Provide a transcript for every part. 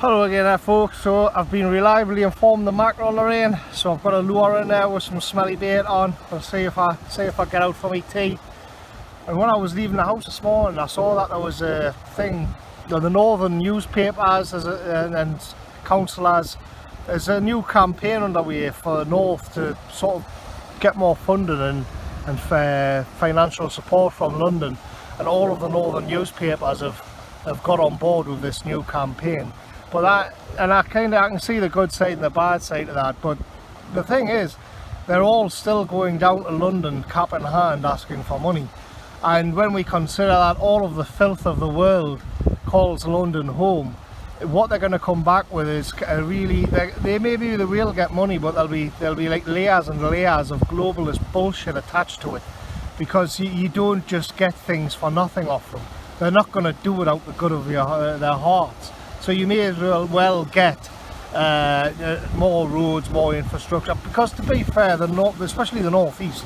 Hello again there folks. So I've been reliably informed the mackerel are in, so I've got a lure in there with some smelly bait on. I'll see if I get out for my tea. And when I was leaving the house this morning, I saw that there was a thing, the northern newspapers and councillors, there's a new campaign underway for the north to sort of get more funding and financial support from London, and all of the northern newspapers have got on board with this new campaign. But I can see the good side and the bad side of that. But the thing is, they're all still going down to London cap in hand asking for money. And when we consider that all of the filth of the world calls London home, what they're going to come back with is really, they maybe they will get money, but there'll be like layers and layers of globalist bullshit attached to it, because you don't just get things for nothing off them. They're not going to do it out the good of their hearts. So you may as well get more roads, more infrastructure, because to be fair, the north, especially the northeast,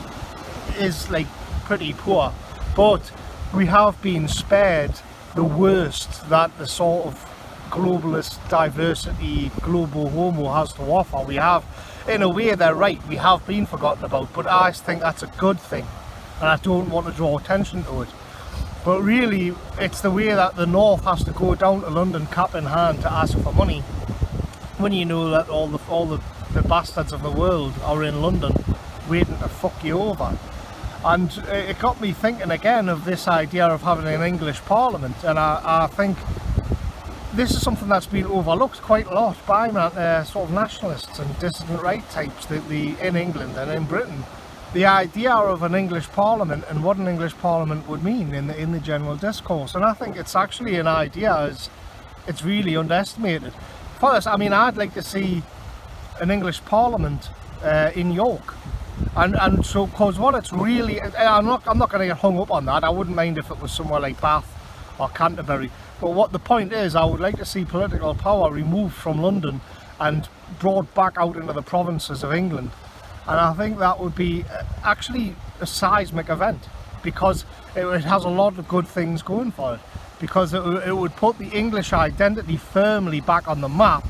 is like pretty poor. But we have been spared the worst that the sort of globalist diversity global homo has to offer. We have, in a way, they're right, we have been forgotten about, but I think that's a good thing, and I don't want to draw attention to it. But really, it's the way that the north has to go down to London cap in hand to ask for money, when you know that all the bastards of the world are in London waiting to fuck you over. And it got me thinking again of this idea of having an English Parliament, and I think this is something that's been overlooked quite a lot by sort of nationalists and dissident right types in England and in Britain. The idea of an English Parliament and what an English Parliament would mean in the general discourse, and I think it's actually an idea it's really underestimated. First, I mean, I'd like to see an English Parliament in York, and so because what it's really, I'm not going to get hung up on that. I wouldn't mind if it was somewhere like Bath or Canterbury, but what the point is, I would like to see political power removed from London and brought back out into the provinces of England. And I think that would be actually a seismic event, because it has a lot of good things going for it, because it would put the English identity firmly back on the map,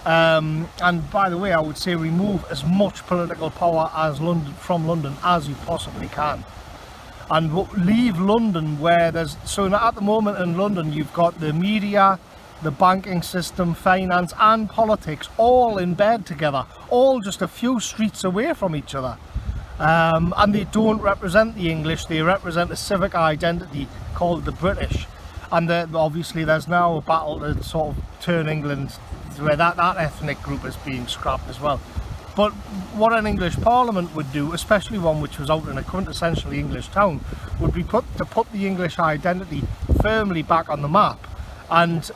and by the way, I would say remove as much political power from London as you possibly can, and leave London where there's, so at the moment in London you've got the media, the banking system, finance and politics all in bed together, all just a few streets away from each other, and they don't represent the English, they represent a civic identity called the British. And obviously there's now a battle to sort of turn England where that ethnic group is being scrapped as well. But what an English Parliament would do, especially one which was out in a quintessentially English town, would be to put the English identity firmly back on the map. And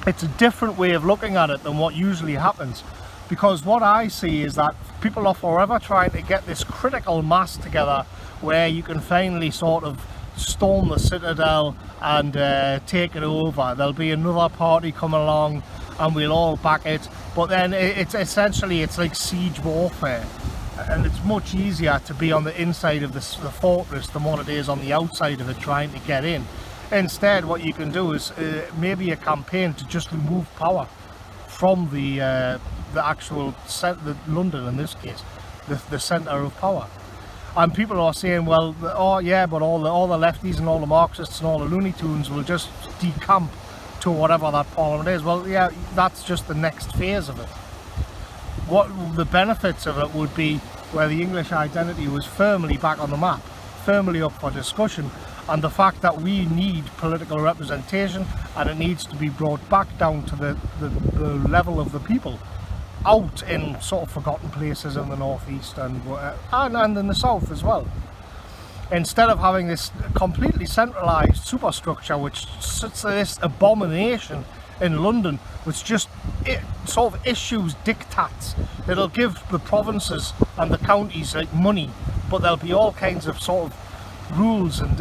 it's a different way of looking at it than what usually happens, because what I see is that people are forever trying to get this critical mass together where you can finally sort of storm the citadel and take it over. There'll be another party coming along and we'll all back it, but then it's like siege warfare, and it's much easier to be on the inside of the fortress than what it is on the outside of it trying to get in. Instead, what you can do is maybe a campaign to just remove power from the actual London, in this case, the centre of power. And people are saying, well, oh yeah, but all the lefties and all the Marxists and all the Looney Tunes will just decamp to whatever that Parliament is. Well, yeah, that's just the next phase of it. What the benefits of it would be where the English identity was firmly back on the map, firmly up for discussion, and the fact that we need political representation, and it needs to be brought back down to the level of the people, out in sort of forgotten places in the northeast and in the south as well. Instead of having this completely centralised superstructure which sits this abomination in London, which just sort of issues diktats. It'll give the provinces and the counties like money, but there'll be all kinds of sort of rules and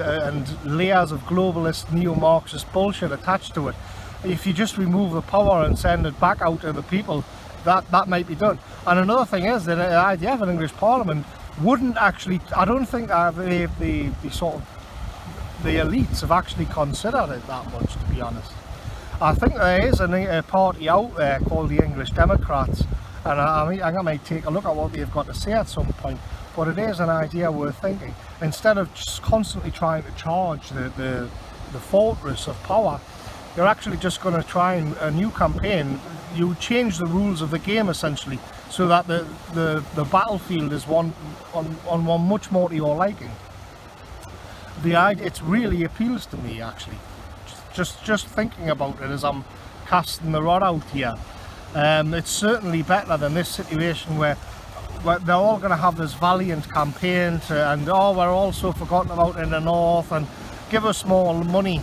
layers of globalist neo-Marxist bullshit attached to it. If you just remove the power and send it back out to the people, that might be done. And another thing is that the idea of an English Parliament wouldn't actually, I don't think the elites have actually considered it that much, to be honest. I think there is a party out there called the English Democrats, and I might take a look at what they've got to say at some point. But it is an idea worth thinking. Instead of just constantly trying to charge the fortress of power, you're actually just going to try a new campaign. You change the rules of the game essentially, so that the battlefield is on one much more to your liking. The idea, it really appeals to me actually. Just thinking about it as I'm casting the rod out here. It's certainly better than this situation where they're all going to have this valiant campaign and oh, we're also forgotten about in the north, and give us more money,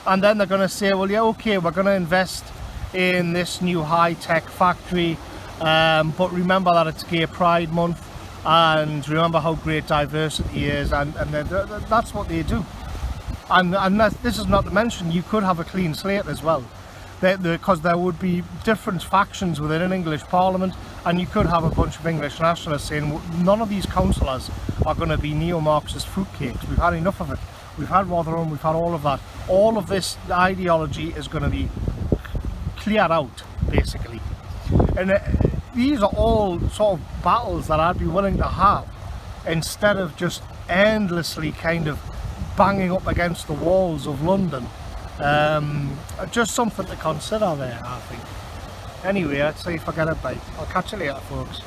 and then they're going to say, well, yeah, okay, we're going to invest in this new high-tech factory, but remember that it's Gay Pride Month, and remember how great diversity is, and that's what they do. And this is not to mention, you could have a clean slate as well, because there would be different factions within an English Parliament, and you could have a bunch of English nationalists saying none of these councillors are going to be neo-Marxist fruitcakes. We've had enough of it. We've had Rotherham, we've had all of that. All of this ideology is going to be cleared out, basically. And these are all sort of battles that I'd be willing to have, instead of just endlessly kind of banging up against the walls of London. Just something to consider there, I think. Anyway, I'd say forget it, bye. I'll catch you later, folks.